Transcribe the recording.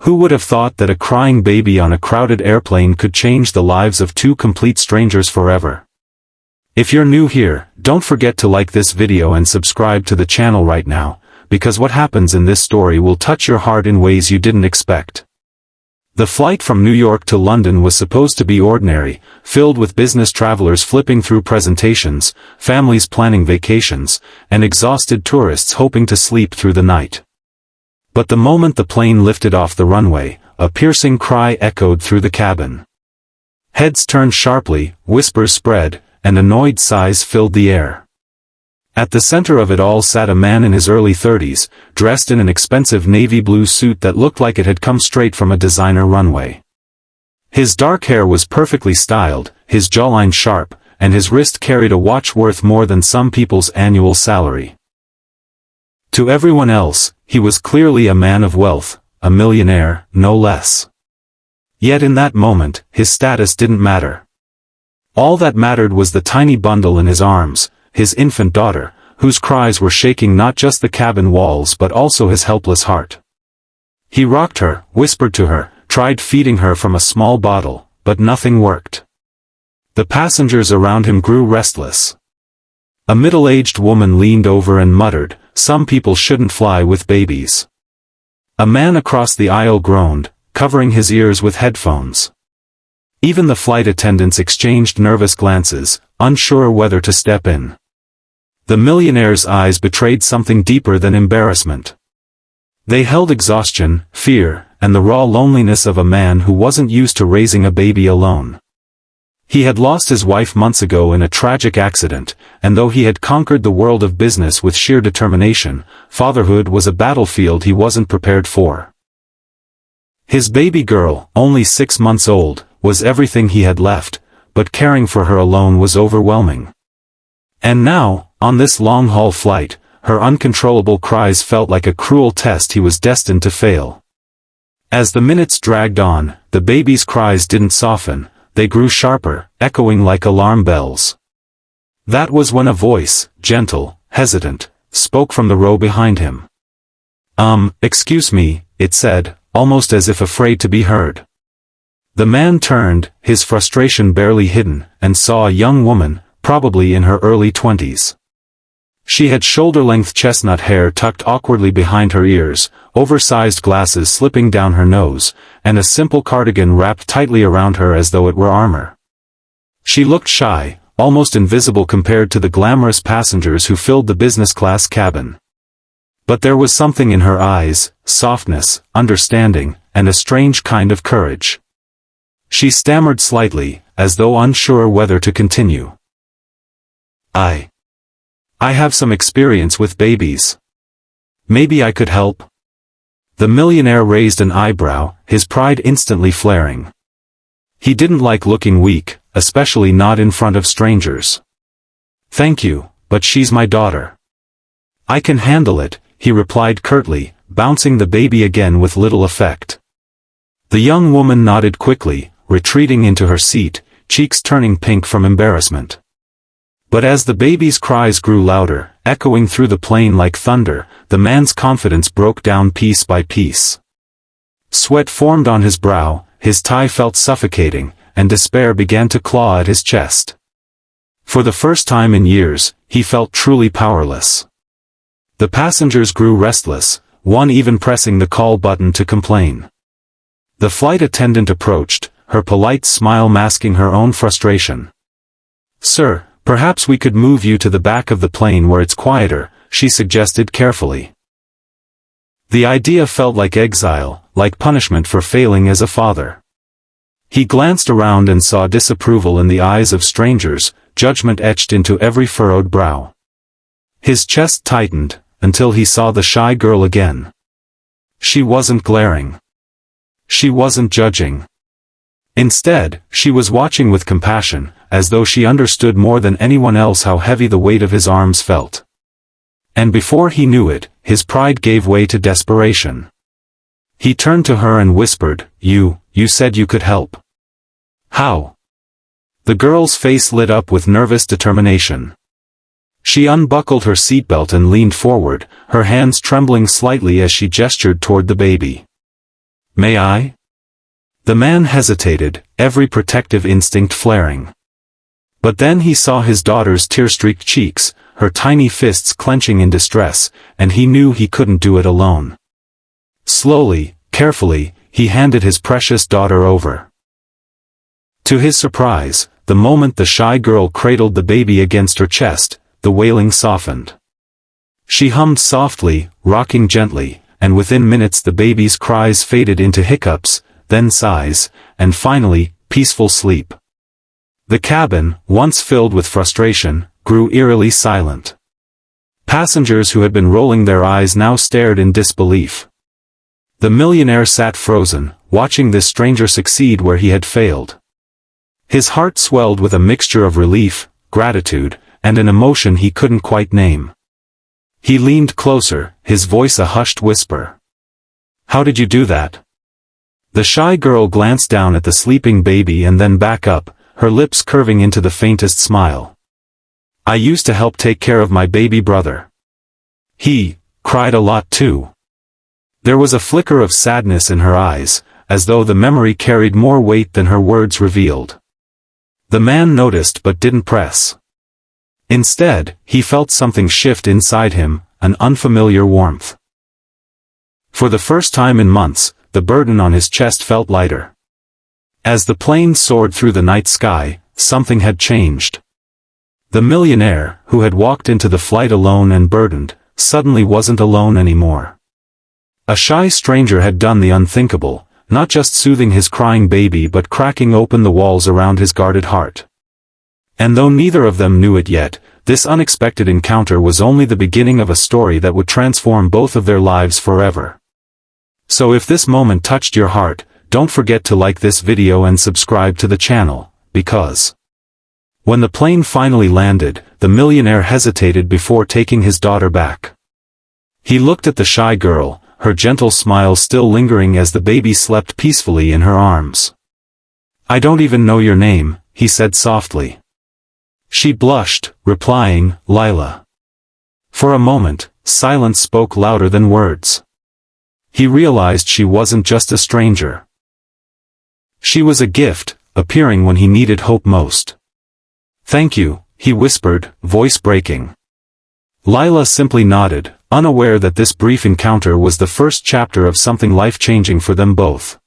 Who would have thought that a crying baby on a crowded airplane could change the lives of two complete strangers forever? If you're new here, don't forget to like this video and subscribe to the channel right now, because what happens in this story will touch your heart in ways you didn't expect. The flight from New York to London was supposed to be ordinary, filled with business travelers flipping through presentations, families planning vacations, and exhausted tourists hoping to sleep through the night. But the moment the plane lifted off the runway, a piercing cry echoed through the cabin. Heads turned sharply, whispers spread, and annoyed sighs filled the air. At the center of it all sat a man in his early 30s, dressed in an expensive navy blue suit that looked like it had come straight from a designer runway. His dark hair was perfectly styled, his jawline sharp, and his wrist carried a watch worth more than some people's annual salary. To everyone else, he was clearly a man of wealth, a millionaire, no less. Yet in that moment, his status didn't matter. All that mattered was the tiny bundle in his arms, his infant daughter, whose cries were shaking not just the cabin walls but also his helpless heart. He rocked her, whispered to her, tried feeding her from a small bottle, but nothing worked. The passengers around him grew restless. A middle-aged woman leaned over and muttered, "Some people shouldn't fly with babies." A man across the aisle groaned, covering his ears with headphones. Even the flight attendants exchanged nervous glances, unsure whether to step in. The millionaire's eyes betrayed something deeper than embarrassment. They held exhaustion, fear, and the raw loneliness of a man who wasn't used to raising a baby alone. He had lost his wife months ago in a tragic accident, and though he had conquered the world of business with sheer determination, fatherhood was a battlefield he wasn't prepared for. His baby girl, only 6 months old, was everything he had left, but caring for her alone was overwhelming. And now, on this long-haul flight, her uncontrollable cries felt like a cruel test he was destined to fail. As the minutes dragged on, the baby's cries didn't soften, they grew sharper, echoing like alarm bells. That was when a voice, gentle, hesitant, spoke from the row behind him. Excuse me," it said, almost as if afraid to be heard. The man turned, his frustration barely hidden, and saw a young woman, probably in her early 20s. She had shoulder-length chestnut hair tucked awkwardly behind her ears, oversized glasses slipping down her nose, and a simple cardigan wrapped tightly around her as though it were armor. She looked shy, almost invisible compared to the glamorous passengers who filled the business-class cabin. But there was something in her eyes, softness, understanding, and a strange kind of courage. She stammered slightly, as though unsure whether to continue. I have some experience with babies. Maybe I could help." The millionaire raised an eyebrow, his pride instantly flaring. He didn't like looking weak, especially not in front of strangers. "Thank you, but she's my daughter." "I can handle it," he replied curtly, bouncing the baby again with little effect. The young woman nodded quickly, retreating into her seat, cheeks turning pink from embarrassment. But as the baby's cries grew louder, echoing through the plane like thunder, the man's confidence broke down piece by piece. Sweat formed on his brow, his tie felt suffocating, and despair began to claw at his chest. For the first time in years, he felt truly powerless. The passengers grew restless, one even pressing the call button to complain. The flight attendant approached, her polite smile masking her own frustration. "Sir, perhaps we could move you to the back of the plane where it's quieter," she suggested carefully. The idea felt like exile, like punishment for failing as a father. He glanced around and saw disapproval in the eyes of strangers, judgment etched into every furrowed brow. His chest tightened, until he saw the shy girl again. She wasn't glaring. She wasn't judging. Instead, she was watching with compassion, as though she understood more than anyone else how heavy the weight of his arms felt. And before he knew it, his pride gave way to desperation. He turned to her and whispered, You said you could help. How?" The girl's face lit up with nervous determination. She unbuckled her seatbelt and leaned forward, her hands trembling slightly as she gestured toward the baby. May I? The man hesitated, every protective instinct flaring. But then he saw his daughter's tear-streaked cheeks, her tiny fists clenching in distress, and he knew he couldn't do it alone. Slowly, carefully, he handed his precious daughter over. To his surprise, the moment the shy girl cradled the baby against her chest, the wailing softened. She hummed softly, rocking gently, and within minutes the baby's cries faded into hiccups, then sighs, and finally, peaceful sleep. The cabin, once filled with frustration, grew eerily silent. Passengers who had been rolling their eyes now stared in disbelief. The millionaire sat frozen, watching this stranger succeed where he had failed. His heart swelled with a mixture of relief, gratitude, and an emotion he couldn't quite name. He leaned closer, his voice a hushed whisper. "How did you do that?" The shy girl glanced down at the sleeping baby and then back up, her lips curving into the faintest smile. "I used to help take care of my baby brother. He cried a lot too." There was a flicker of sadness in her eyes, as though the memory carried more weight than her words revealed. The man noticed but didn't press. Instead, he felt something shift inside him, an unfamiliar warmth. For the first time in months, the burden on his chest felt lighter. As the plane soared through the night sky, something had changed. The millionaire, who had walked into the flight alone and burdened, suddenly wasn't alone anymore. A shy stranger had done the unthinkable, not just soothing his crying baby but cracking open the walls around his guarded heart. And though neither of them knew it yet, this unexpected encounter was only the beginning of a story that would transform both of their lives forever. So if this moment touched your heart, don't forget to like this video and subscribe to the channel, because when the plane finally landed, the millionaire hesitated before taking his daughter back. He looked at the shy girl, her gentle smile still lingering as the baby slept peacefully in her arms. "I don't even know your name," he said softly. She blushed, replying, "Lila." For a moment, silence spoke louder than words. He realized she wasn't just a stranger. She was a gift, appearing when he needed hope most. "Thank you," he whispered, voice breaking. Lila simply nodded, unaware that this brief encounter was the first chapter of something life-changing for them both.